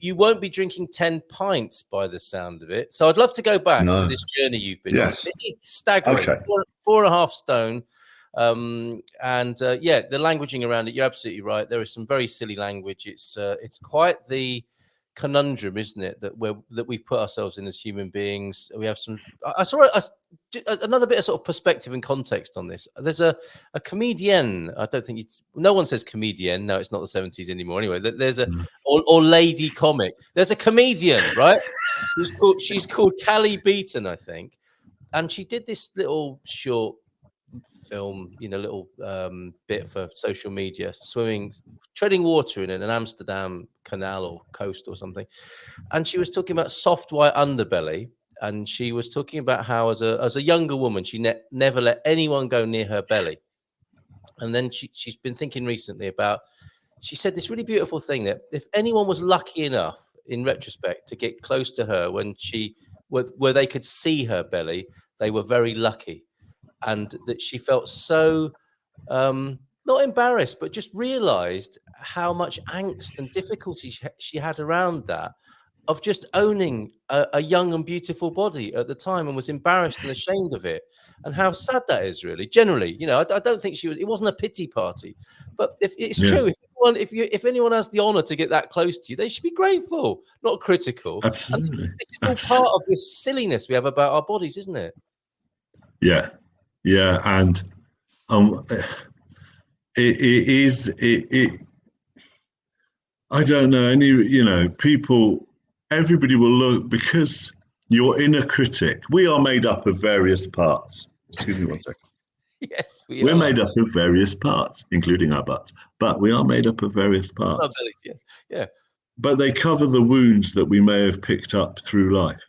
you won't be drinking 10 pints by the sound of it. So I'd love to go back to this journey you've been on. It's staggering. Okay. 4.5 stone. The languaging around it, you're absolutely right. There is some very silly language. It's quite the conundrum, isn't it, that we've put ourselves in as human beings. We have some. I saw another bit of sort of perspective and context on this. There's a comedian. I don't think no one says comedian. No, it's not the 70s anymore. Anyway, there's or lady comic. There's a comedian, right? She's called Callie Beaton, I think, and she did this little short film, little bit for social media, treading water in an Amsterdam canal or coast or something, and she was talking about soft white underbelly, and she was talking about how as a younger woman she never let anyone go near her belly, and then she's been thinking recently about. She said this really beautiful thing that if anyone was lucky enough, in retrospect, to get close to her where they could see her belly, they were very lucky. And that she felt so not embarrassed, but just realized how much angst and difficulty she had around that, of just owning a young and beautiful body at the time, and was embarrassed and ashamed of it. And how sad that is, really. Generally, I don't think it wasn't a pity party, but if it's true, if anyone has the honor to get that close to you, they should be grateful, not critical. Absolutely. This is all part of this silliness we have about our bodies, isn't it? Yeah. Yeah, and it is. I don't know people. Everybody will look, because your inner critic. We are made up of various parts. Excuse me one second. Yes, we're made up of various parts, including our butts. But we are made up of various parts. Yeah. But they cover the wounds that we may have picked up through life.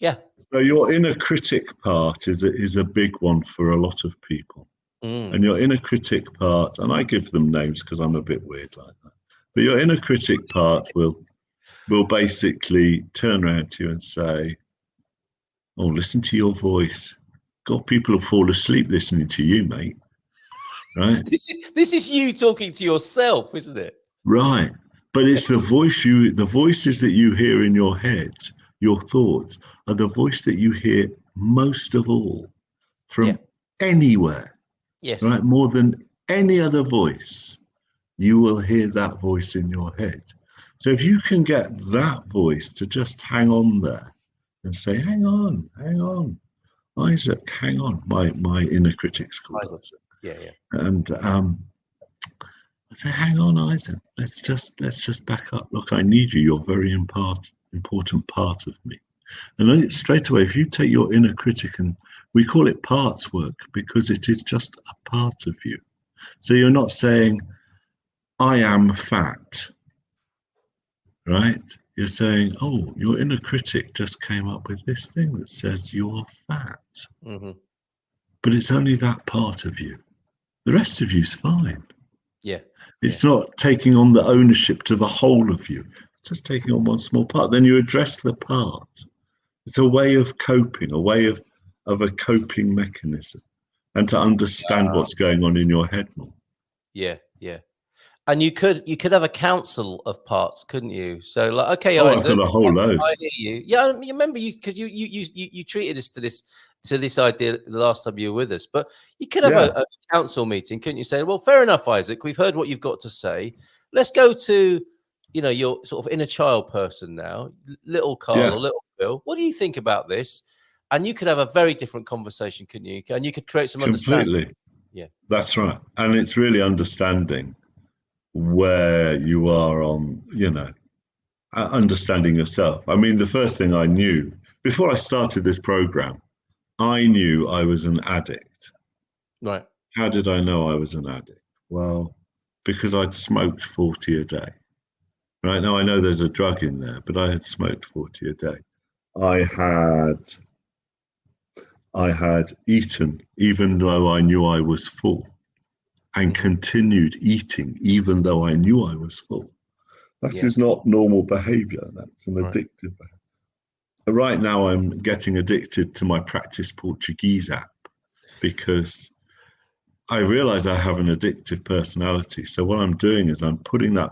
Yeah. So your inner critic part is a big one for a lot of people. And your inner critic part, and I give them names because I'm a bit weird like that, but your inner critic part will basically turn around to you and say, oh, listen to your voice. God, people will fall asleep listening to you, mate. Right? This is you talking to yourself, isn't it? Right. But it's the voices that you hear in your head, your thoughts, are the voice that you hear most of all from anywhere. Yes. Right? More than any other voice, you will hear that voice in your head. So if you can get that voice to just hang on there and say, hang on, Isaac, hang on. My inner critic's called Isaac. Yeah. And I say, hang on, Isaac, let's just back up. Look, I need you. You're a very important part of me. And then straight away, if you take your inner critic, and we call it parts work because it is just a part of you. So you're not saying, I am fat, right? You're saying, oh, your inner critic just came up with this thing that says you are fat. Mm-hmm. But it's only that part of you. The rest of you's fine. Yeah. It's not taking on the ownership to the whole of you. It's just taking on one small part. Then you address the part. It's a way of coping, a way of a coping mechanism, and to understand what's going on in your head more. Yeah. And you could have a council of parts, couldn't you? So like, okay, Isaac, I've got a whole load. I hear you. Yeah, you remember because you treated us to this idea the last time you were with us. But you could have a council meeting, couldn't you? Say, well, fair enough, Isaac. We've heard what you've got to say. Let's go to, your sort of inner child person now, little Carl or little Phil. What do you think about this? And you could have a very different conversation, couldn't you? And you could create some understanding. Yeah, that's right. And it's really understanding where you are on, understanding yourself. I mean, the first thing I knew before I started this program, I knew I was an addict. Right. How did I know I was an addict? Well, because I'd smoked 40 a day. Right now, I know there's a drug in there, but I had smoked 40 a day. I had eaten even though I knew I was full, and continued eating even though I knew I was full. That is not normal behavior. That's an addictive behavior. Right now, I'm getting addicted to my Practice Portuguese app because I realize I have an addictive personality. So what I'm doing is I'm putting that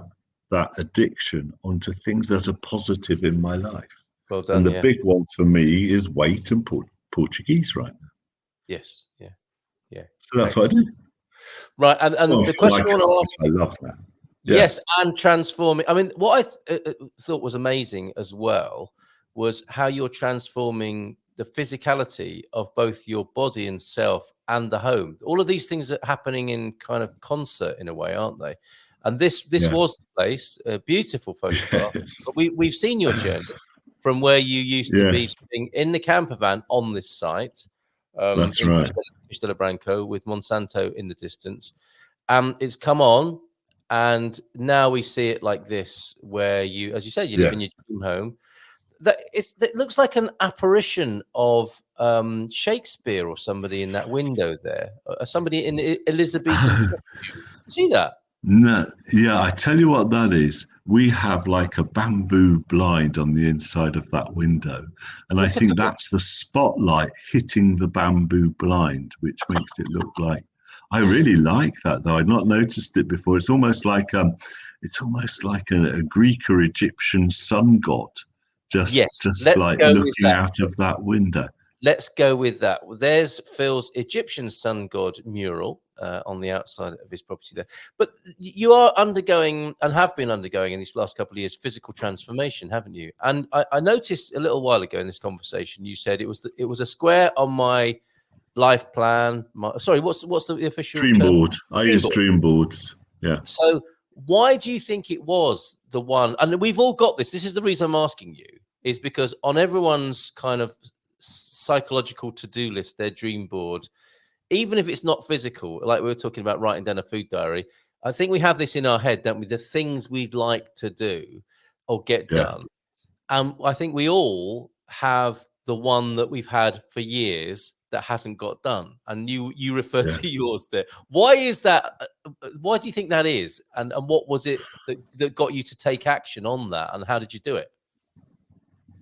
that addiction onto things that are positive in my life. Well done. And the Yeah. big one for me is weight and Portuguese right now. Yes. Yeah. Yeah. So that's what I do. Right. And Oh, the question I want to ask I you, love that. yes, and transforming. I mean, what I thought was amazing as well was how you're transforming the physicality of both your body and self and the home. All of these things are happening in kind of concert in a way, aren't they? And this was the place, a beautiful photograph. Yes. But we've seen your journey from where you used to be Yes, in the camper van on this site, that's in right. Castelo Branco with Monsanto in the distance. It's come on, and now we see it like this, where you, as you said, you live Yeah. in your dream home. It looks like an apparition of Shakespeare or somebody in that window there, somebody in Elizabethan. See that? No, yeah, I tell you what that is. We have like a bamboo blind on the inside of that window. And I Look at think it. that's the spotlight hitting the bamboo blind, which makes it look like. I really like that though. I'd not noticed it before. It's almost like a Greek or Egyptian sun god, Yes, just let's like go with looking that. out of that window. Let's go with that. There's Phil's Egyptian sun god mural on the outside of his property there. But you are undergoing and have been undergoing in these last couple of years physical transformation, haven't you? And I noticed a little while ago in this conversation, you said it was a square on my life plan. Sorry, what's the official Dream term? board. I Dream use board. dream boards. Yeah. So why do you think it was the one? And we've all got this. This is the reason I'm asking you, is because on everyone's kind of psychological to-do list, their dream board, even if it's not physical, like we were talking about writing down a food diary, I think we have this in our head, don't we? The things we'd like to do or get Yeah. done. And I think we all have the one that we've had for years that hasn't got done. And you refer Yeah. to yours there. Why is that? Why do you think that is? And what was it that got you to take action on that? And how did you do it?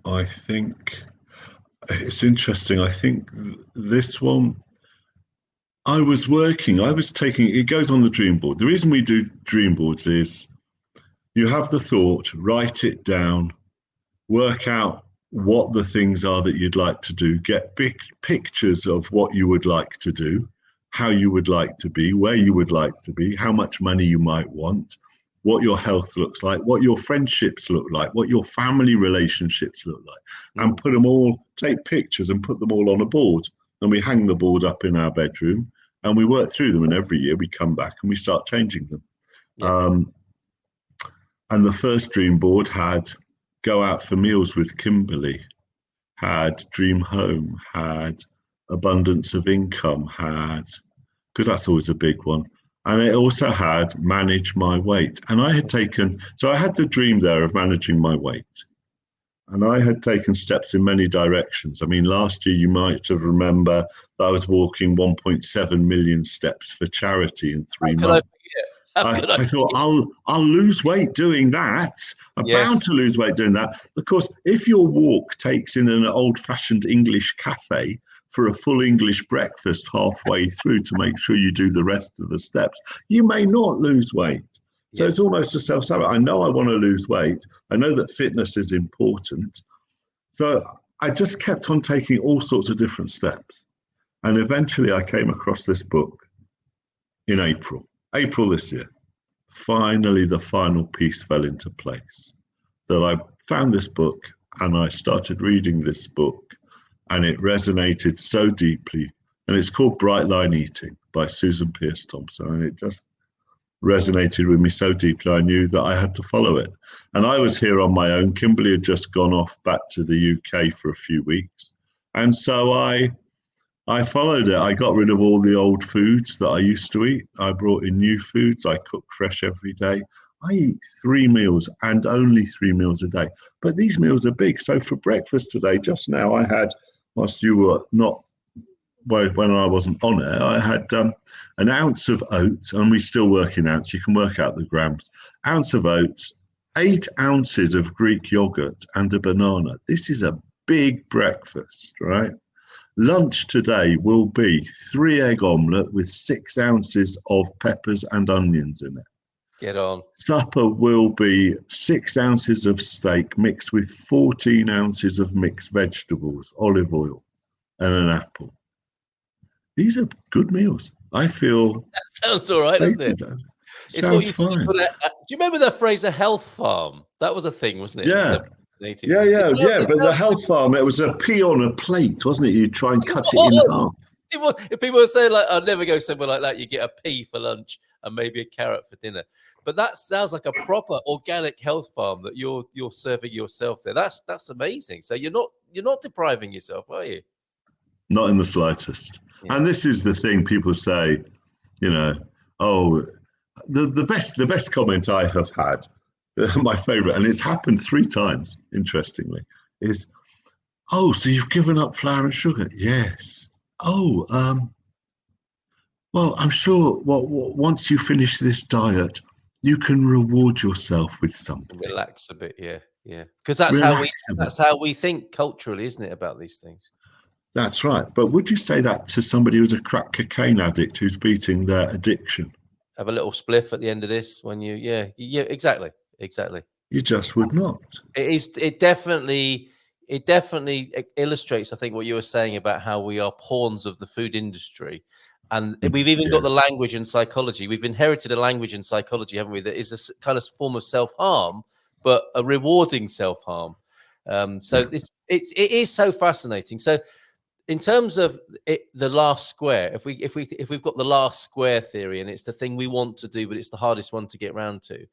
I think it's interesting. I think this one, I was taking, it goes on the dream board. The reason we do dream boards is you have the thought, write it down, work out what the things are that you'd like to do, get big pictures of what you would like to do, how you would like to be, where you would like to be, how much money you might want, what your health looks like, what your friendships look like, what your family relationships look like, and put them all, take pictures and put them all on a board. And we hang the board up in our bedroom and we work through them. And every year we come back and we start changing them. Yeah. And the first dream board had go out for meals with Kimberly, had dream home, had abundance of income, had, because that's always a big one. And it also had manage my weight. And I had taken, so I had the dream there of managing my weight. And I had taken steps in many directions. I mean, last year you might have remember that I was walking 1.7 million steps for charity in 3 months. I thought I'll lose weight doing that. I'm bound to lose weight doing that. Of course, if your walk takes in an old-fashioned English cafe for a full English breakfast halfway through to make sure you do the rest of the steps, you may not lose weight. So it's almost a self-sabotage. I know I want to lose weight. I know that fitness is important. So I just kept on taking all sorts of different steps. And eventually I came across this book in April this year. Finally, the final piece fell into place. That I found this book and I started reading this book and it resonated so deeply. And it's called Bright Line Eating by Susan Peirce Thompson. And it just resonated with me so deeply, I knew that I had to follow it. And I was here on my own. Kimberly had just gone off back to the UK for a few weeks. And so I followed it. I got rid of all the old foods that I used to eat. I brought in new foods. I cook fresh every day. I eat 3 meals and only 3 meals a day. But these meals are big. So for breakfast today, just now, I had, whilst you were not, when I wasn't on it, I had an ounce of oats, and we still work in ounce. You can work out the grams. Ounce of oats, 8 ounces of Greek yogurt, and a banana. This is a big breakfast, right? Lunch today will be 3 egg omelette with 6 ounces of peppers and onions in it. Get on. Supper will be 6 ounces of steak mixed with 14 ounces of mixed vegetables, olive oil, and an apple. These are good meals. I feel That sounds all right, doesn't it? It's what sounds you see. fine. Do you remember the phrase "a health farm"? That was a thing, wasn't it? In the Yeah. 70s and 80s. Yeah. It But the sounds health farm, it was a pea on a plate, wasn't it? You try and it cut it in was. half. If people were saying like, "I'd never go somewhere like that," you get a pea for lunch and maybe a carrot for dinner. But that sounds like a proper organic health farm that you're serving yourself there. That's amazing. So you're not depriving yourself, are you? Not in the slightest. Yeah. And this is the thing people say, you know, oh, the best comment I have had, my favorite, and it's happened 3 times, interestingly, is, oh, so you've given up flour and sugar? Yes. Oh, well, I'm sure once you finish this diet, you can reward yourself with something. Relax a bit, yeah. Because Relax a bit. that's how we think culturally, isn't it, about these things? That's right. But would you say that to somebody who's a crack cocaine addict who's beating their addiction? Have a little spliff at the end of this when exactly. You just would not. It definitely illustrates, I think, what you were saying about how we are pawns of the food industry. And we've even got the language and psychology. We've inherited a language and psychology, haven't we? That is a kind of form of self-harm, but a rewarding self-harm. It is so fascinating. So in terms of the last square, if we've got the last square theory, and it's the thing we want to do, but it's the hardest one to get round to.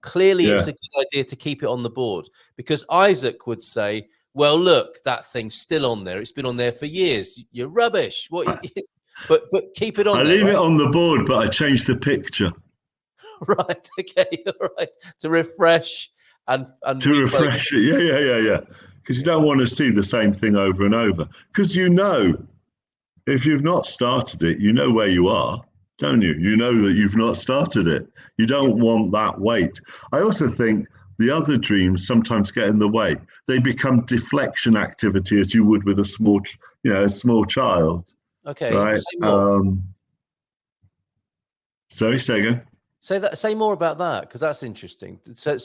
Clearly, it's a good idea to keep it on the board, because Isaac would say, "Well, look, that thing's still on there. It's been on there for years. You're rubbish." But keep it on I there. leave it on the board, but I change the picture. Right. Okay. All right. To refresh and to refresh it. Yeah. Because you don't want to see the same thing over and over. Because if you've not started it, you know where you are, don't you? You know that you've not started it. You don't want that weight. I also think the other dreams sometimes get in the way. They become deflection activity, as you would with a small child. Okay. Right. Say more. Sorry, say again. Say more about that, because that's interesting. So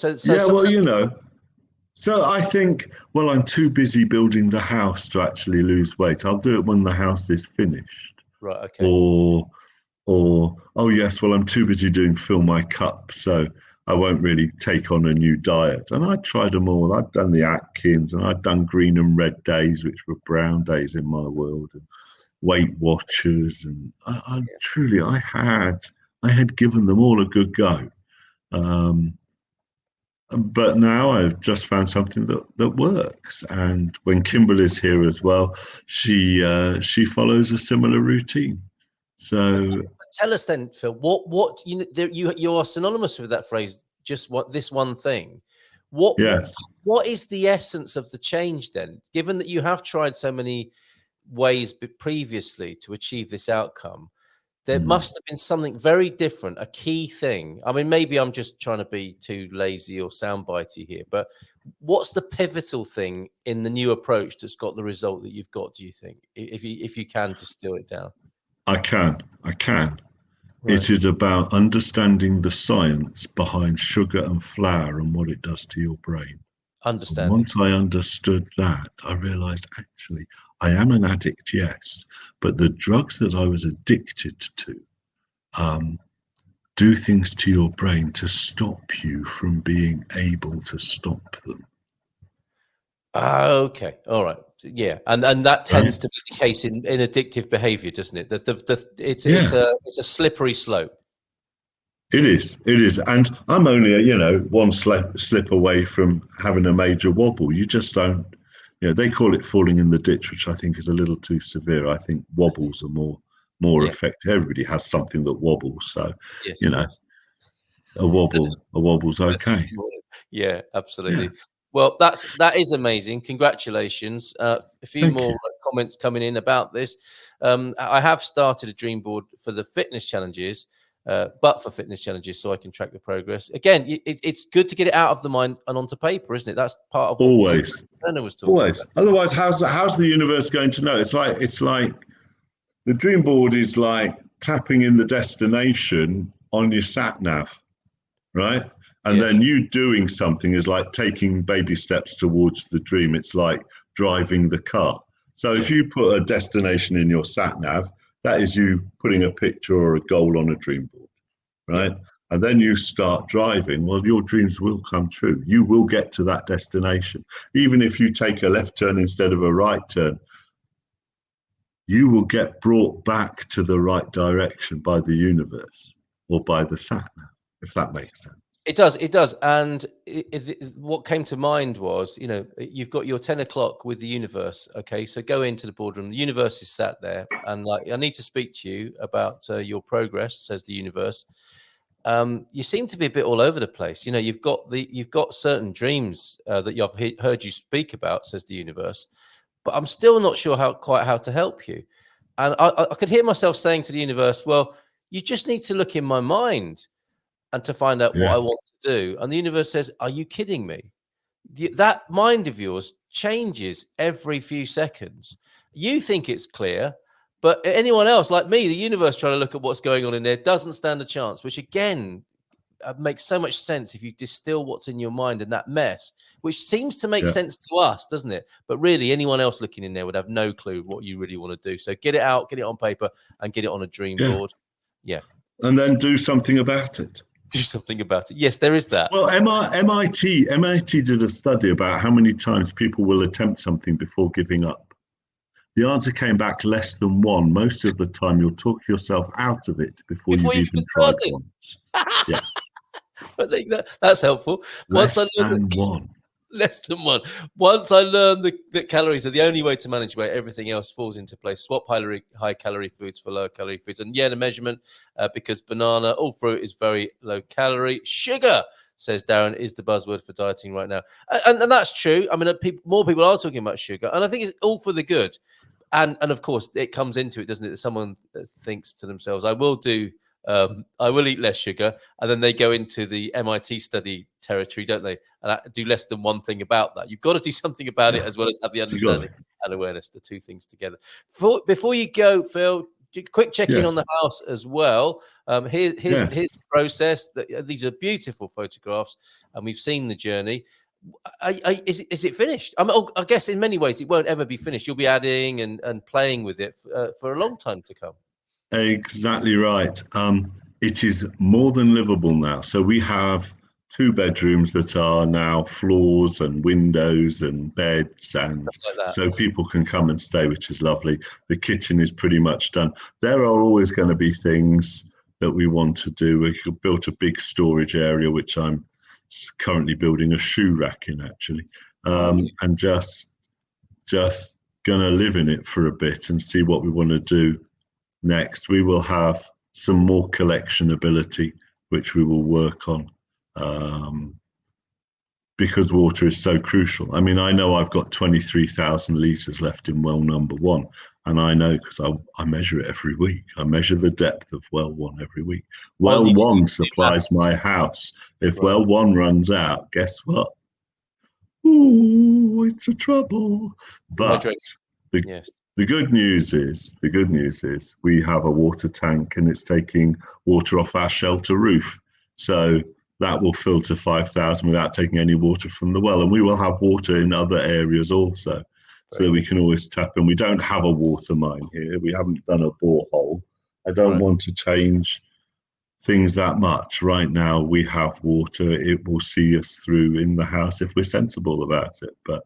So I think, well, I'm too busy building the house to actually lose weight. I'll do it when the house is finished. Right. Okay. Or oh yes, well, I'm too busy doing Fill My Cup, so I won't really take on a new diet. And I tried them all. I'd done the Atkins, and I'd done green and red days, which were brown days in my world, and Weight Watchers, and I had given them all a good go. But now I've just found something that works. And when Kimberly's here as well, she follows a similar routine. So tell us then, Phil, what you are synonymous with that phrase. Just this one thing. What is the essence of the change then? Given that you have tried so many ways previously to achieve this outcome, there must have been something very different, a key thing. I mean, maybe I'm just trying to be too lazy or soundbitey here, but what's the pivotal thing in the new approach that's got the result that you've got, do you think? If you can distill it down. I can. Right. It is about understanding the science behind sugar and flour and what it does to your brain. Understanding. Once I understood that, I realized actually I am an addict, yes, but the drugs that I was addicted to do things to your brain to stop you from being able to stop them. Okay. All right. Yeah. And that tends to be the case in addictive behavior, doesn't it? It's a slippery slope. It is. And I'm only, one slip away from having a major wobble. You just don't, they call it falling in the ditch, which I think is a little too severe. I think wobbles are more effective. Everybody has something that wobbles. So, yes. a wobble's okay. Yeah, absolutely. Well, that is amazing. Congratulations. A few more comments coming in about this. I have started a dream board for the fitness challenges, but for fitness challenges, so I can track the progress. Again, it's good to get it out of the mind and onto paper, isn't it? That's part of what always was talking about. Otherwise, how's the universe going to know? It's like the dream board is like tapping in the destination on your sat nav. right? And Yes. then you doing something is like taking baby steps towards the dream. It's like driving the car. So if Yeah. you put a destination in your sat nav, that is you putting a picture or a goal on a dream board, Yeah. right? And then you start driving, well, your dreams will come true. You will get to that destination. Even if you take a left turn instead of a right turn, you will get brought back to the right direction by the universe or by the sat nav, if that makes sense. It does. It does. And what came to mind was, you've got your 10 o'clock with the universe. Okay. So go into the boardroom. The universe is sat there and like, I need to speak to you about your progress, says the universe. You seem to be a bit all over the place. You've got certain dreams that I've heard you speak about, says the universe, but I'm still not sure quite how to help you. And I could hear myself saying to the universe, well, you just need to look in my mind and to find out what Yeah, I want to do. And the universe says, are you kidding me? That mind of yours changes every few seconds. You think it's clear, but anyone else like me, the universe trying to look at what's going on in there doesn't stand a chance, which again makes so much sense if you distill what's in your mind and that mess, which seems to make yeah, sense to us, doesn't it? But really, anyone else looking in there would have no clue what you really want to do. So get it out, get it on paper, and get it on a dream yeah. board. Yeah. And then do something about it. Do something about it. Yes, there is that. Well, MIT did a study about how many times people will attempt something before giving up. The answer came back less than one. Most of the time, you'll talk yourself out of it before Before you've you even even tried started. once. Yeah, I think that's helpful. Once I less learned than one. less than one. Once I learned that calories are the only way to manage weight, everything else falls into place. Swap high calorie foods for low calorie foods. And yeah, the measurement, because banana, all fruit is very low calorie. Sugar, says Darren, is the buzzword for dieting right now. And that's true. I mean, more people are talking about sugar. And I think it's all for the good. And of course, it comes into it, doesn't it? That someone thinks to themselves, I will eat less sugar. And then they go into the MIT study territory, don't they? And do less than one thing about that. You've got to do something about it as well as have the You got understanding it. and awareness, the two things together. Before you go, Phil, quick check in on Yes. the house as well. Here's Yes. the process. These are beautiful photographs, and we've seen the journey. Is it finished? I guess in many ways it won't ever be finished. You'll be adding and playing with it for a long time to come. Exactly right. It is more than livable now. So we have 2 bedrooms that are now floors and windows and beds, and Stuff like that. so people can come and stay, which is lovely. The kitchen is pretty much done. There are always going to be things that we want to do. We built a big storage area, which I'm currently building a shoe rack in, actually, and just gonna live in it for a bit and see what we want to do next. We will have some more collection ability, which we will work on, because water is so crucial. I mean, I know I've got 23,000 litres left in well number 1, and I know because I measure it every week. I measure the depth of well 1 every week. Well, Well you 1 do math. supplies my house. If Right. well 1 runs out, guess what? Ooh, it's a trouble. But Hydrate. the Yes. the good news is we have a water tank and it's taking water off our shelter roof. So that will filter 5,000 without taking any water from the well. And we will have water in other areas also. So Very that we good. can always tap in. We don't have a water mine here. We haven't done a borehole. I don't Right. want to change things that much. Right now we have water. It will see us through in the house if we're sensible about it. But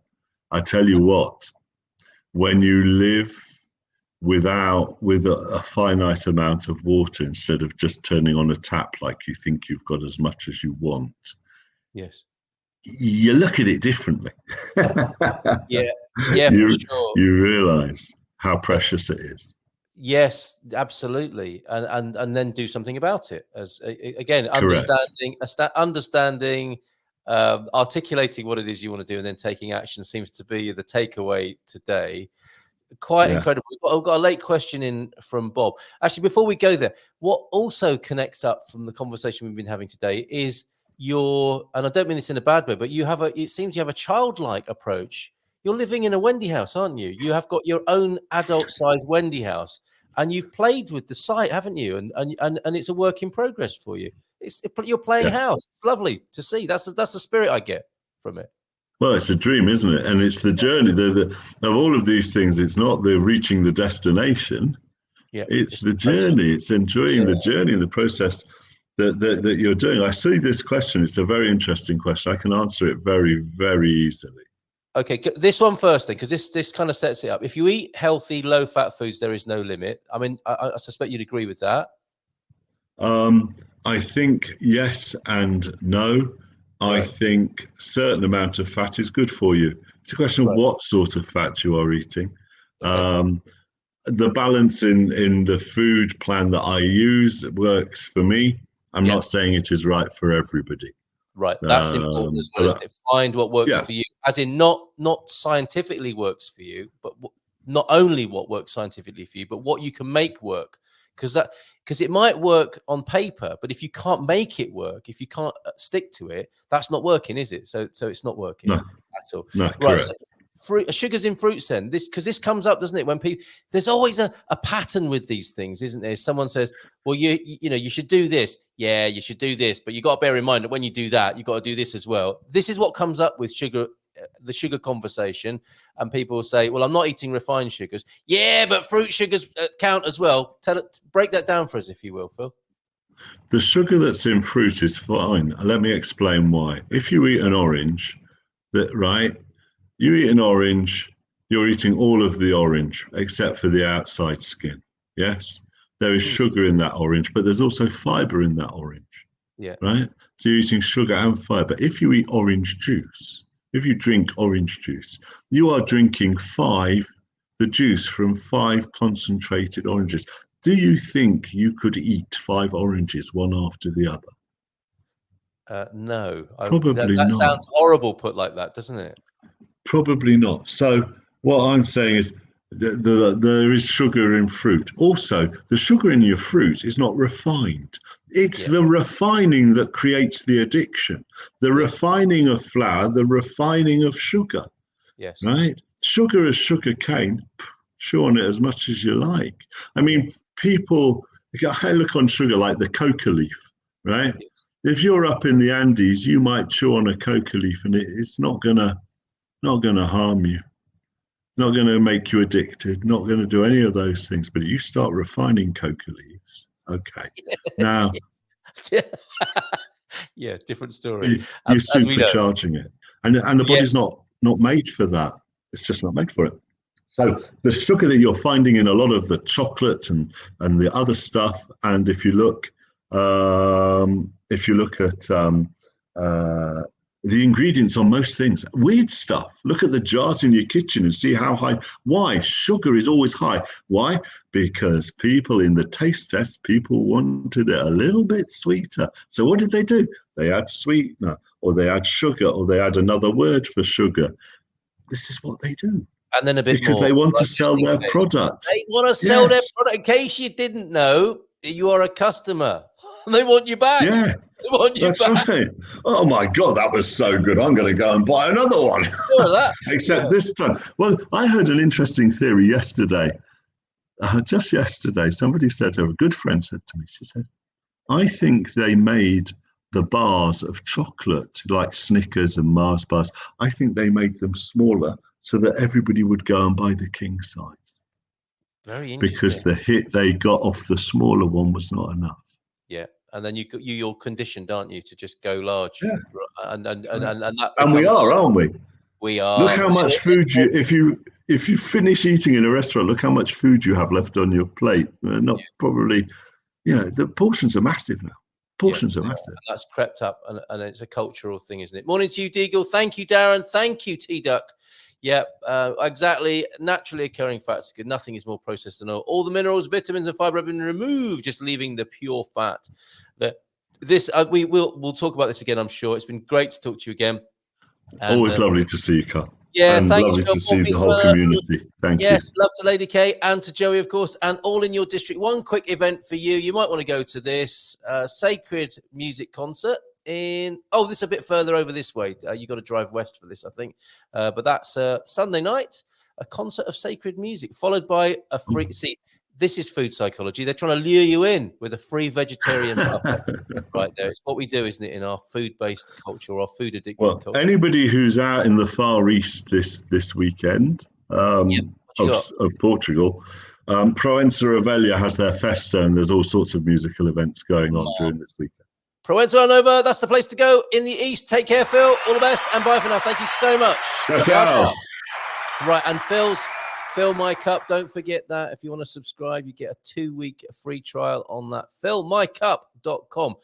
I tell you what, when you live with a finite amount of water instead of just turning on a tap like you think you've got as much as you want, Yes. you look at it differently. Yeah. Yeah, for you sure. you realize how precious it is. Yes, absolutely, and then do something about it. As again, Correct. understanding, articulating what it is you want to do, and then taking action seems to be the takeaway today. Quite Yeah. incredible. I've got a late question in from Bob. Actually, before we go there, what also connects up from the conversation we've been having today is and I don't mean this in a bad way, but it seems you have a childlike approach. You're living in a Wendy house, aren't you? You have got your own adult-sized Wendy house, and you've played with the site, haven't you? And it's a work in progress for you. You're playing Yeah. house. It's lovely to see. That's the spirit I get from it. Well, it's a dream, isn't it? And it's the journey. Of all of these things, it's not the reaching the destination. Yeah, It's the the process. journey. It's enjoying the journey and the process that you're doing. I see this question. It's a very interesting question. I can answer it very, very easily. Okay, this one first then, because this kind of sets it up. If you eat healthy, low-fat foods, there is no limit. I mean, I suspect you'd agree with that. I think yes and no. I think a certain amount of fat is good for you. It's a question of what sort of fat you are eating. Okay. The balance in the food plan that I use works for me. I'm not saying it is right for everybody. Right, that's important as well, isn't it? Find what works for you, as in not scientifically works for you, but not only what works scientifically for you, but what you can make work. Because it might work on paper, but if you can't make it work, if you can't stick to it, that's not working, is it? So it's not working at all. No, right. correct. So sugars in fruits then, because this comes up, doesn't it, when people, there's always a pattern with these things, isn't there? Someone says, well, you should do this. Yeah, you should do this, but you got to bear in mind that when you do that, you got to do this as well. This is what comes up with the sugar conversation, and people will say, well, I'm not eating refined sugars. Yeah, but fruit sugars count as well. Break that down for us, if you will, Phil. The sugar that's in fruit is fine. Let me explain why. If you eat an orange, you eat an orange, you're eating all of the orange except for the outside skin. Yes, there is sugar in that orange, but there's also fiber in that orange. Yeah. Right. So you're eating sugar and fiber. If you eat orange juice, if you drink orange juice, you are drinking the juice from 5 concentrated oranges. Do you think you could eat 5 oranges one after the other? No. Probably that not. Sounds horrible put like that, doesn't it? Probably not. So what I'm saying is there is sugar in fruit. Also, the sugar in your fruit is not refined. It's the refining that creates the addiction. The refining of flour, the refining of sugar. Yes. Right? Sugar is sugar cane. Chew on it as much as you like. I mean, people look on sugar like the coca leaf, right? Yes. If you're up in the Andes, you might chew on a coca leaf, and it's not gonna harm you. Not going to make you addicted, not going to do any of those things. But you start refining coca leaves, okay. Now, different story. You're supercharging it. And the body's not made for that. It's just not made for it. So the sugar that you're finding in a lot of the chocolate and the other stuff, and if you look at the ingredients on most things, weird stuff. Look at the jars in your kitchen and see how high. Why? Sugar is always high. Why? Because people in the taste test, people wanted it a little bit sweeter. So what did they do? They add sweetener, or they add sugar, or they add another word for sugar. This is what they do. And then a bit because more. They want to sell their product. They want to sell their product. In case you didn't know, you are a customer. They want you back. Yeah. That's right. Oh my God, that was so good. I'm going to go and buy another one. Except this time. Well, I heard an interesting theory yesterday. Just yesterday, somebody said, a good friend said to me, she said, I think they made the bars of chocolate, like Snickers and Mars bars, I think they made them smaller so that everybody would go and buy the king size. Very interesting. Because the hit they got off the smaller one was not enough. Yeah. And then you're conditioned, aren't you, to just go large? Yeah. And that and we are, aren't we? We are. Look how much food if you finish eating in a restaurant, look how much food you have left on your plate. Probably, the portions are massive now. Portions are massive. And that's crept up, and it's a cultural thing, isn't it? Morning to you, Deagle. Thank you, Darren. Thank you, T-Duck. Yeah, exactly. Naturally occurring fats good. Nothing is more processed than oil. All the minerals, vitamins, and fiber have been removed, just leaving the pure fat. We'll talk about this again, I'm sure. It's been great to talk to you again. Always lovely to see you, Carl. Yeah, and thanks. Lovely to see the whole community. Thank you. Yes, love to Lady K and to Joey, of course, and all in your district. One quick event for you. You might want to go to this sacred music concert this is a bit further over this way. You got to drive west for this, I think. But that's Sunday night, a concert of sacred music, followed by a free. See, This is food psychology. They're trying to lure you in with a free vegetarian buffet right there. It's what we do, isn't it, in our food-based culture or our food-addicted Well, culture. anybody who's out in the Far East this weekend What you got? of Portugal, Proença Revelia has their festa, and there's all sorts of musical events going on during this weekend. Proença Nova, that's the place to go in the East. Take care, Phil. All the best, and bye for now. Thank you so much. Ciao. Right, and Fill My Cup. Don't forget that. If you want to subscribe, you get a 2-week free trial on that. FillMyCup.com.